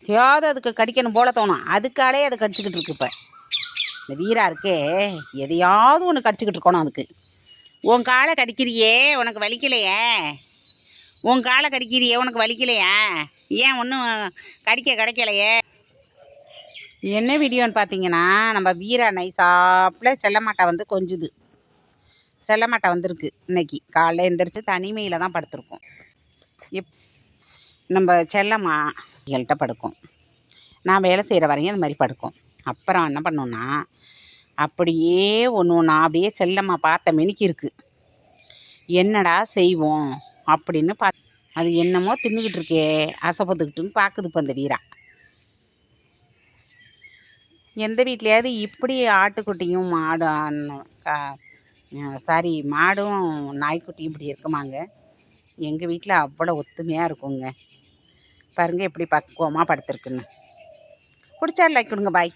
தேவை அதுக்கு கடிக்கணும் போல தோணும். அதுக்காலே அது கடிச்சிக்கிட்டு இருக்கு. இப்போ இந்த வீரா இருக்கே எதையாவது ஒன்று கடிச்சிக்கிட்டு இருக்கணும் அதுக்கு. உன் காலை கடிக்கிறியே உனக்கு வலிக்கலையே, உன் காலை கடிக்கிறியே உனக்கு வலிக்கலையா, ஏன் ஒன்றும் கடிக்க கிடைக்கலையே. என்ன வீடியோன்னு பார்த்தீங்கன்னா, நம்ம வீரா நைசாப்பில் செல்லமாட்டை வந்து கொஞ்சுது. செல்லமாட்டை வந்திருக்கு. இன்னைக்கு காலைல எழுந்திரிச்சு தனிமையில் தான் படுத்திருக்கோம். நம்ம செல்லம்மா எங்கள்கிட்ட படுக்கும். நான் வேலை செய்கிற வரையும் அந்த மாதிரி படுக்கும். அப்புறம் என்ன பண்ணோன்னா, அப்படியே ஒன்று ஒன்றா அப்படியே செல்லம்மா பார்த்த மெனிக்கு இருக்குது. என்னடா செய்வோம் அப்படின்னு அது என்னமோ தின்னுக்கிட்டு இருக்கே ஆசைப்பட்டுக்கிட்டுன்னு பார்க்குது இப்போ அந்த வீரா. எந்த வீட்லையாவது இப்படி ஆட்டுக்குட்டியும் மாடும் நாய்க்குட்டியும் இப்படி இருக்குமாங்க? எங்கள் வீட்டில் அவ்வளோ ஒத்துமையாக இருக்குங்க. பாருங்கள் எப்படி பக்குவமாக படுத்துருக்குன்னு. பிடிச்சா லைக் கொடுங்க. பாய்.